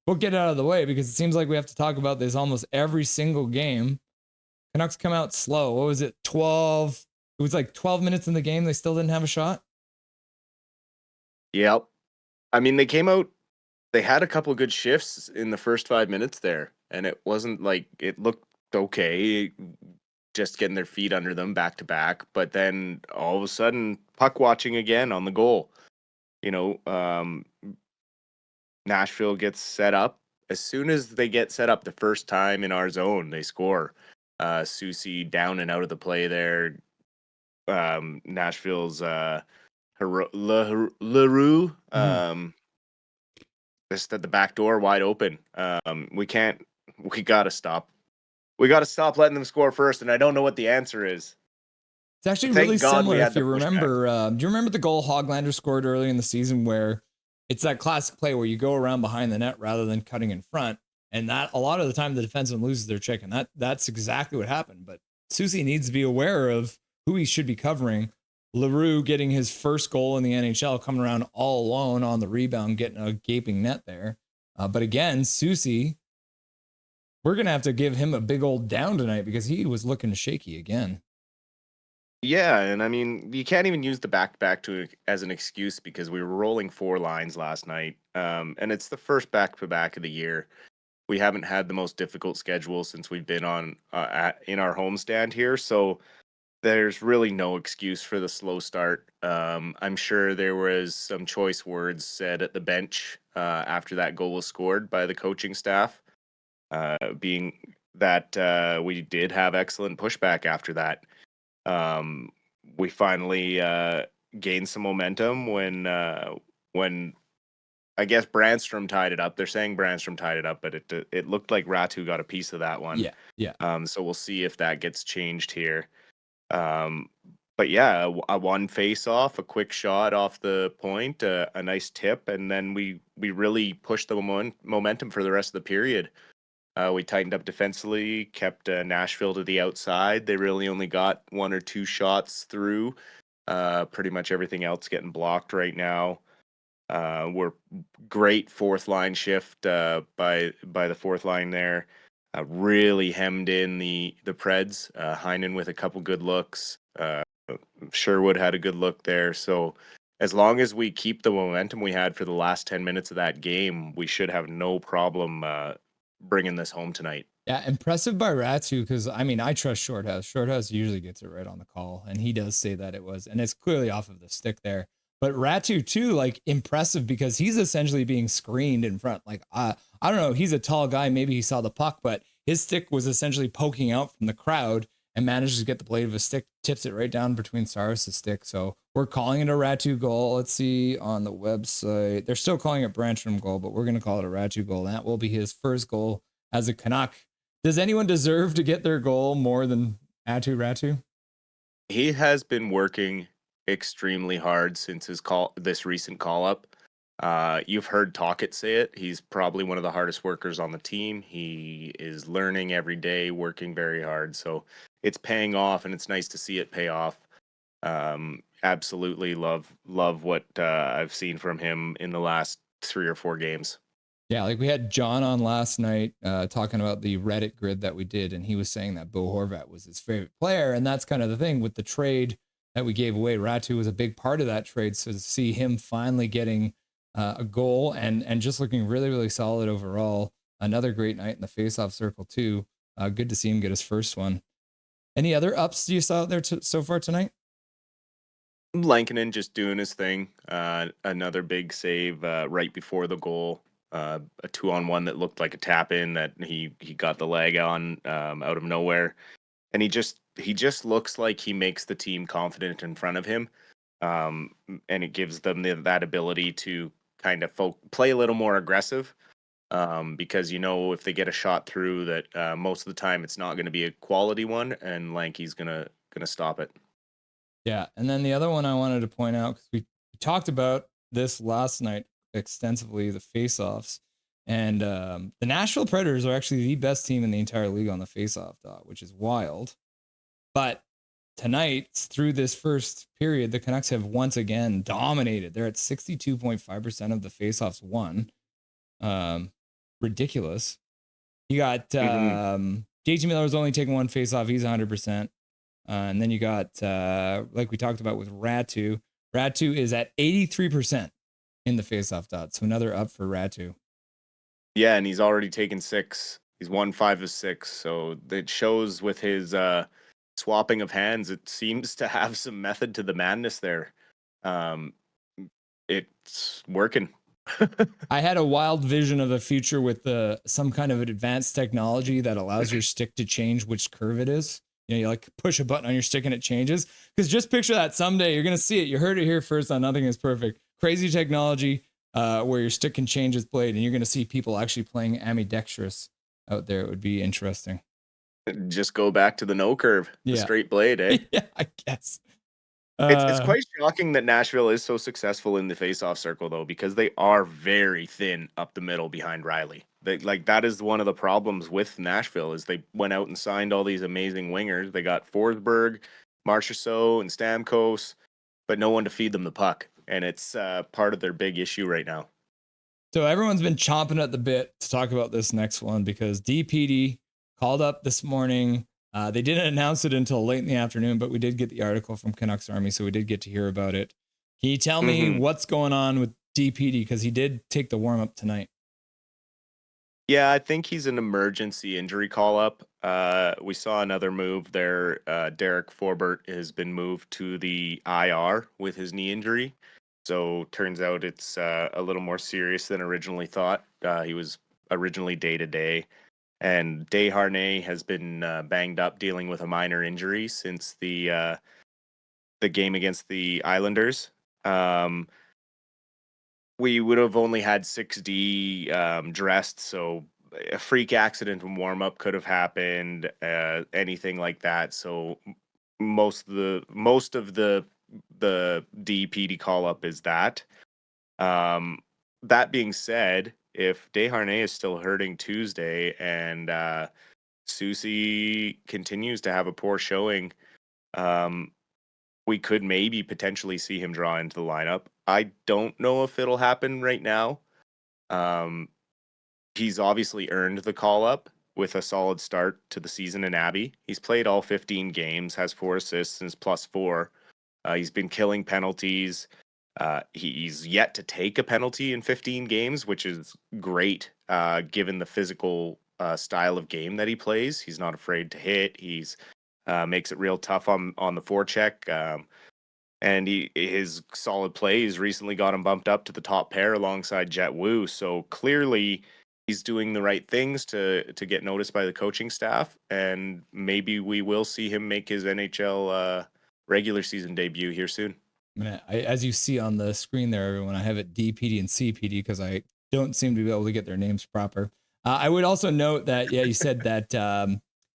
we'll get it out of the way because it seems like we have to talk about this almost every single game. Canucks come out slow. What was it? 12. It was like 12 minutes in the game. They still didn't have a shot. Yep. I mean, they came out, they had a couple of good shifts in the first 5 minutes there, and it wasn't like it looked okay, just getting their feet under them back to back. But then all of a sudden, puck watching again on the goal. Nashville gets set up. As soon as they get set up the first time in our zone, they score. Susie down and out of the play there. Nashville's LaRue just at the back door wide open. We gotta stop. We gotta stop letting them score first, and I don't know what the answer is. It's actually Thank really God we similar had if you the pushback. remember. Do you remember the goal Hoglander scored early in the season where it's that classic play where you go around behind the net rather than cutting in front? And that a lot of the time the defenseman loses their chicken. That's exactly what happened. But Susie needs to be aware of who he should be covering. LaRue getting his first goal in the NHL, coming around all alone on the rebound, getting a gaping net there. But again, Susie, we're going to have to give him a big old down tonight because he was looking shaky again. Yeah, and I mean, you can't even use the back-to-back as an excuse because we were rolling 4 lines last night, and it's the first back-to-back of the year. We haven't had the most difficult schedule since we've been in our homestand here, so there's really no excuse for the slow start. I'm sure there was some choice words said at the bench after that goal was scored by the coaching staff, being that we did have excellent pushback after that. We finally gained some momentum when I guess Brandstrom tied it up. They're saying Brandstrom tied it up, but it looked like Ratu got a piece of that one. Yeah. So we'll see if that gets changed here. But yeah, a one face off, a quick shot off the point, a nice tip, and then we really pushed the momentum for the rest of the period. We tightened up defensively, kept Nashville to the outside. They really only got 1 or 2 shots through. Pretty much everything else getting blocked right now. We're great fourth line shift by the fourth line there. Really hemmed in the Preds. Heinen with a couple good looks. Sherwood had a good look there. So as long as we keep the momentum we had for the last 10 minutes of that game, we should have no problem bringing this home tonight. Yeah, impressive by Ratu because I mean I trust Shorthouse. Shorthouse usually gets it right on the call, and he does say that it was, and it's clearly off of the stick there. But Ratu too, like impressive because he's essentially being screened in front. Like I don't know, he's a tall guy. Maybe he saw the puck, but his stick was essentially poking out from the crowd and manages to get the blade of his stick, tips it right down between Saros' stick. So we're calling it a Ratu goal. Let's see on the website. They're still calling it Branchram goal, but we're going to call it a Ratu goal. That will be his first goal as a Canuck. Does anyone deserve to get their goal more than Ratu? He has been working extremely hard since this recent call up. You've heard Talkett say it. He's probably one of the hardest workers on the team. He is learning every day, working very hard. So it's paying off, and it's nice to see it pay off. Absolutely love what I've seen from him in the last 3 or 4 games. Yeah, like we had John on last night talking about the Reddit grid that we did, and he was saying that Bo Horvat was his favorite player, and that's kind of the thing with the trade that we gave away. Ratu was a big part of that trade, so to see him finally getting a goal and just looking really, really solid overall. Another great night in the faceoff circle too. Good to see him get his first one. Any other ups you saw out there so far tonight? Lankinen just doing his thing. Another big save right before the goal. A 2-on-1 that looked like a tap in that he got the leg on out of nowhere, and he just looks like he makes the team confident in front of him, and it gives them that ability to kind of play a little more aggressive, because if they get a shot through that most of the time it's not going to be a quality one, and Lanky's gonna stop it. Yeah, and then the other one I wanted to point out because we talked about this last night extensively, the faceoffs, and the Nashville Predators are actually the best team in the entire league on the faceoff dot, which is wild. But tonight, through this first period, the Canucks have once again dominated. They're at 62.5% of the faceoffs won. ridiculous. You got Mhm. JT Miller's only taking one face-off. He's 100%. And then you got, like we talked about with Ratu. Ratu is at 83% in the face-off dot. So another up for Ratu. Yeah, and he's already taken 6. He's won 5 of 6, so it shows with his, swapping of hands, it seems to have some method to the madness there. Um, it's working. I had a wild vision of a future with some kind of advanced technology that allows your stick to change which curve it is. You know, you like push a button on your stick and it changes. Because just picture that someday you're gonna see it. You heard it here first on Nothing Is Perfect. Crazy technology where your stick can change its blade, and you're gonna see people actually playing ambidextrous out there. It would be interesting. Just go back to the no curve, the Yeah, straight blade, eh? yeah, I guess. It's Uh, quite shocking that Nashville is so successful in the faceoff circle though, because they are very thin up the middle behind Riley. That is one of the problems with Nashville is they went out and signed all these amazing wingers. They got Forsberg, Marchessault, and Stamkos, but no one to feed them the puck, and it's part of their big issue right now. So everyone's been chomping at the bit to talk about this next one because D Petey called up this morning. They didn't announce it until late in the afternoon, but we did get the article from Canucks Army, so we did get to hear about it. Can you tell me Hmm. what's going on with D Petey? Because he did take the warm up tonight. Yeah, I think he's an emergency injury call up. We saw another move there. Derek Forbert has been moved to the IR with his knee injury. So turns out it's a little more serious than originally thought. He was originally day to day, and Desharnais has been banged up dealing with a minor injury since the game against the Islanders. Um, we would have only had 6D dressed, so a freak accident in warm up could have happened, anything like that. So most of the DPD call up is that. Um, that being said, if Desharnais is still hurting Tuesday and Susie continues to have a poor showing, um, we could maybe potentially see him draw into the lineup. I don't know if it'll happen right now. Um, he's obviously earned the call up with a solid start to the season in Abbey. He's played all 15 games, has 4 assists and is +4. He's been killing penalties. He's yet to take a penalty in 15 games, which is great given the physical style of game that he plays. He's not afraid to hit. He's makes it real tough on the forecheck. And his solid plays recently got him bumped up to the top pair alongside Jet Wu. So clearly, he's doing the right things to get noticed by the coaching staff, and maybe we will see him make his NHL regular season debut here soon. As you see on the screen there, everyone, I have it D Petey and C Petey because I don't seem to be able to get their names proper. I would also note that, yeah, you said that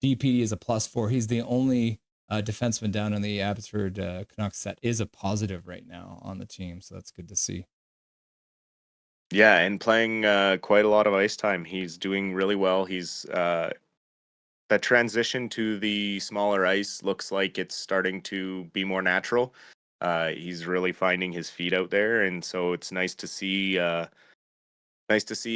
D Petey is a +4. He's the only defenseman down in the Abbotsford Canucks that is a positive right now on the team. So that's good to see. Yeah, and playing quite a lot of ice time. He's doing really well. He's that transition to the smaller ice looks like it's starting to be more natural. He's really finding his feet out there, and so it's nice to see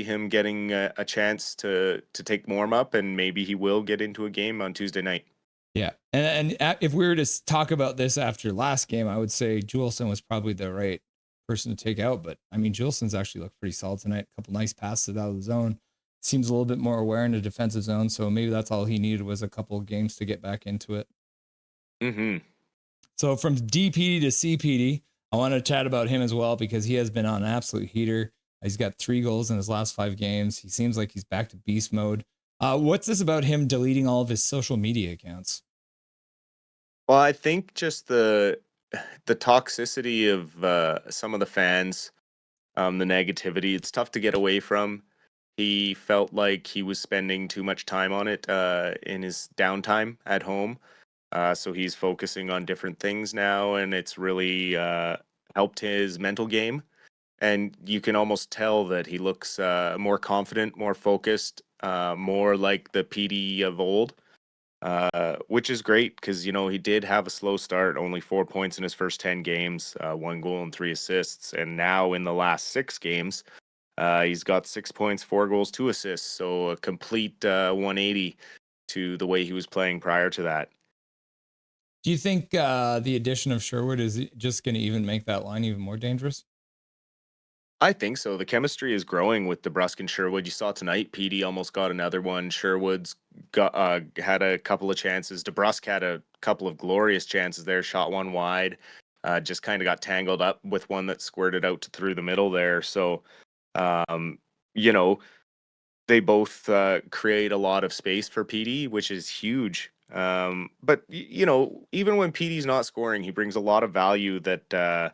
him getting a chance to take warm up, and maybe he will get into a game on Tuesday night. Yeah. If we were to talk about this after last game, I would say Juleson was probably the right person to take out. But I mean, Juleson's actually looked pretty solid tonight. A couple nice passes out of the zone. Seems a little bit more aware in the defensive zone. So maybe that's all he needed was a couple of games to get back into it. Hmm. So from DPD to CPD, I want to chat about him as well because he has been on an absolute heater. He's got 3 goals in his last 5 games. He seems like he's back to beast mode. What's this about him deleting all of his social media accounts? Well, I think just the toxicity of some of the fans, the negativity, it's tough to get away from. He felt like he was spending too much time on it in his downtime at home. So he's focusing on different things now, and it's really helped his mental game. And you can almost tell that he looks more confident, more focused, more like the PD of old, which is great because he did have a slow start, only 4 points in his first 10 games, 1 goal and 3 assists, and now in the last 6 games, He's got 6 points, 4 goals, 2 assists, so a complete 180 to the way he was playing prior to that. Do you think the addition of Sherwood is just going to even make that line even more dangerous? I think so. The chemistry is growing with DeBrusk and Sherwood. You saw tonight, Petey almost got another one. Sherwood's got had a couple of chances. DeBrusk had a couple of glorious chances there. Shot one wide. Just kind of got tangled up with one that squirted out to through the middle there. So, um, you know, they both create a lot of space for Petey, which is huge. But even when Petey's not scoring, he brings a lot of value that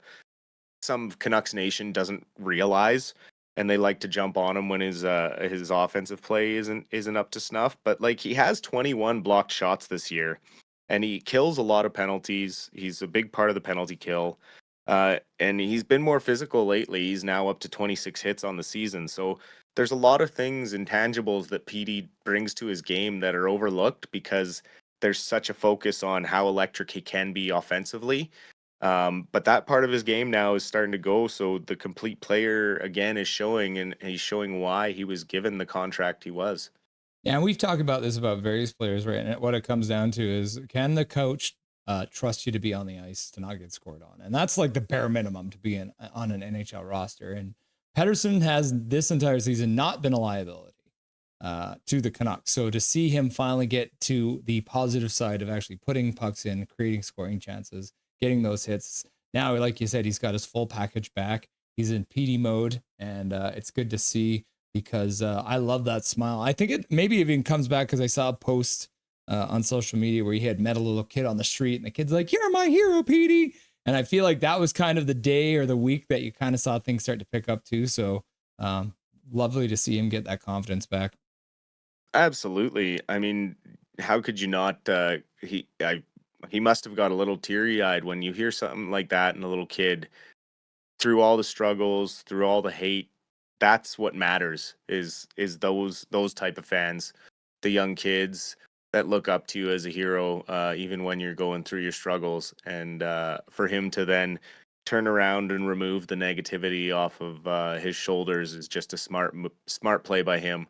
some Canucks Nation doesn't realize, and they like to jump on him when his offensive play isn't up to snuff. But like, he has 21 blocked shots this year, and he kills a lot of penalties. He's a big part of the penalty kill. And he's been more physical lately. He's now up to 26 hits on the season. So there's a lot of things, intangibles that PD brings to his game that are overlooked because there's such a focus on how electric he can be offensively. But that part of his game now is starting to go. So the complete player again is showing, and he's showing why he was given the contract he was. Yeah, and we've talked about this about various players, right? And what it comes down to is, can the coach trust you to be on the ice to not get scored on? And that's like the bare minimum to be on an NHL roster. And Pettersson has this entire season not been a liability to the Canucks. So to see him finally get to the positive side of actually putting pucks in, creating scoring chances, getting those hits. Now, like you said, he's got his full package back. He's in PD mode, and it's good to see because I love that smile. I think it maybe even comes back because I saw a post on social media where he had met a little kid on the street, and the kid's like, "You're my hero, Petey." And I feel like that was kind of the day or the week that you kind of saw things start to pick up too. So lovely to see him get that confidence back. Absolutely. I mean, how could you not? He must have got a little teary eyed when you hear something like that in a little kid. Through all the struggles, through all the hate, that's what matters. Is those type of fans, the young kids that look up to you as a hero, even when you're going through your struggles. And for him to then turn around and remove the negativity off of his shoulders is just a smart play by him.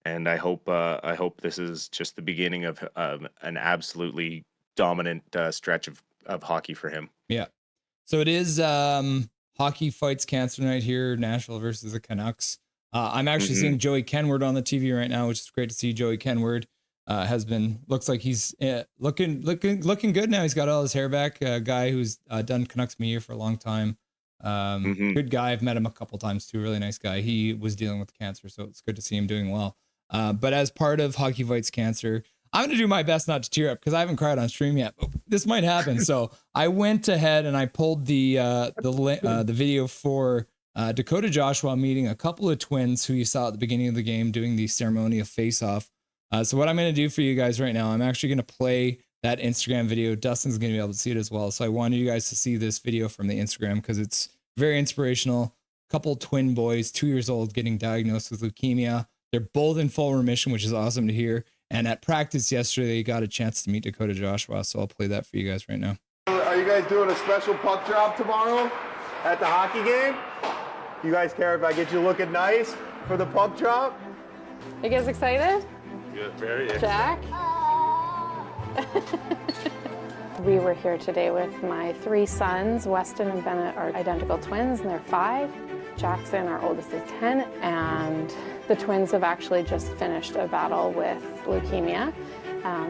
And I hope this is just the beginning of an absolutely dominant stretch of hockey for him. Yeah. So it is Hockey Fights Cancer Night here, Nashville versus the Canucks. I'm actually Hmm. seeing Joey Kenward on the TV right now, which is great to see. Joey Kenward looks like he's looking good now. He's got all his hair back. A guy who's done Canucks media for a long time. Hmm. Good guy. I've met him a couple times too. Really nice guy. He was dealing with cancer, so it's good to see him doing well. But as part of Hockey Fights Cancer, I'm going to do my best not to tear up because I haven't cried on stream yet. But this might happen. So I went ahead and I pulled the video for Dakota Joshua meeting a couple of twins who you saw at the beginning of the game doing the ceremony of face-off. So what I'm going to do for you guys right now, I'm actually going to play that Instagram video. Dustin's going to be able to see it as well. So I wanted you guys to see this video from the Instagram because it's very inspirational. Couple twin boys, 2 years old, getting diagnosed with leukemia. They're both in full remission, which is awesome to hear. And at practice yesterday, they got a chance to meet Dakota Joshua. So I'll play that for you guys right now. Are you guys doing a special puck drop tomorrow at the hockey game? You guys care if I get you looking nice for the puck drop? You guys excited? Good, very. Jack? We were here today with my 3 sons. Weston and Bennett are identical twins, and they're 5. Jackson, our oldest, is 10, and the twins have actually just finished a battle with leukemia.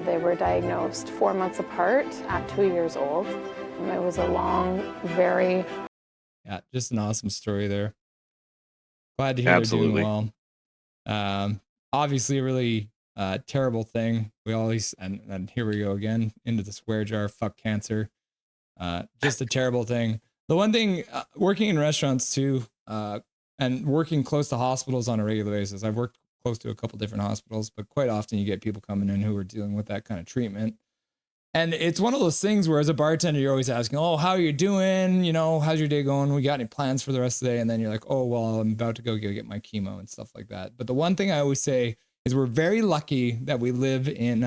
They were diagnosed 4 months apart at 2 years old. It was a long, Yeah, just an awesome story there. Glad to hear Absolutely. they're doing well. Obviously a really terrible thing. We always, and here we go again into the swear jar, fuck cancer. Just a terrible thing. The one thing, working in restaurants too, and working close to hospitals on a regular basis. I've worked close to a couple different hospitals, but quite often you get people coming in who are dealing with that kind of treatment. And it's one of those things where as a bartender, you're always asking, "Oh, how are you doing? You know, how's your day going? We got any plans for the rest of the day?" And then you're like, "Oh, well, I'm about to go get my chemo and stuff like that." But the one thing I always say is we're very lucky that we live in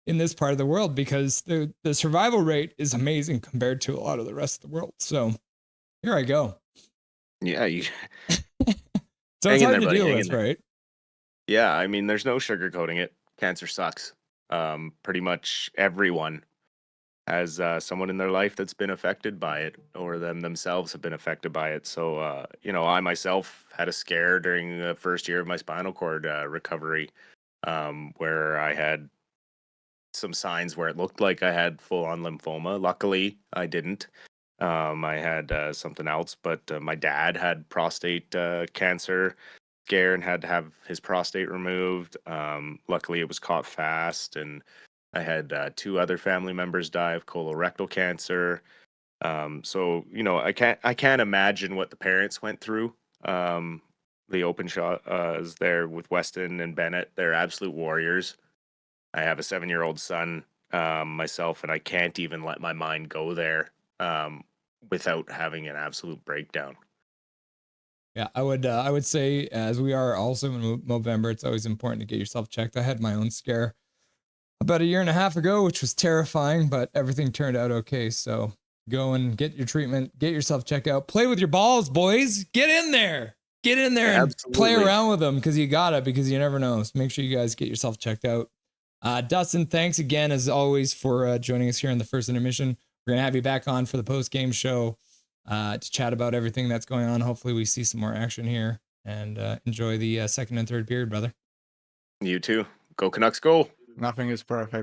this part of the world because the survival rate is amazing compared to a lot of the rest of the world. So here I go. Yeah, So it's Hang in hard there, to buddy. deal Hang in with, there. right? Yeah, I mean, there's no sugarcoating it. Cancer sucks. Pretty much everyone has someone in their life that's been affected by it, or themselves have been affected by it. So, I myself had a scare during the first year of my spinal cord recovery, where I had some signs where it looked like I had full-on lymphoma. Luckily, I didn't. I had something else, but my dad had prostate cancer scare and had to have his prostate removed. Luckily, it was caught fast, and I had two other family members die of colorectal cancer. So I can't imagine what the parents went through. The open shot is there with Weston and Bennett. They're absolute warriors. I have a 7-year-old son myself, and I can't even let my mind go there without having an absolute breakdown. Yeah, I would say, as we are also in November, it's always important to get yourself checked. I had my own scare about a year and a half ago, which was terrifying, but everything turned out okay. So go and get your treatment, get yourself checked out, play with your balls, boys. Get in there and play Absolutely. around with them, because you you never know. So make sure you guys get yourself checked out. Dustin, thanks again as always for joining us here in the first intermission. We're gonna have you back on for the post game show to chat about everything that's going on. Hopefully we see some more action here, and enjoy the second and third period, brother. You too. Go Canucks, go! Nothing is perfect.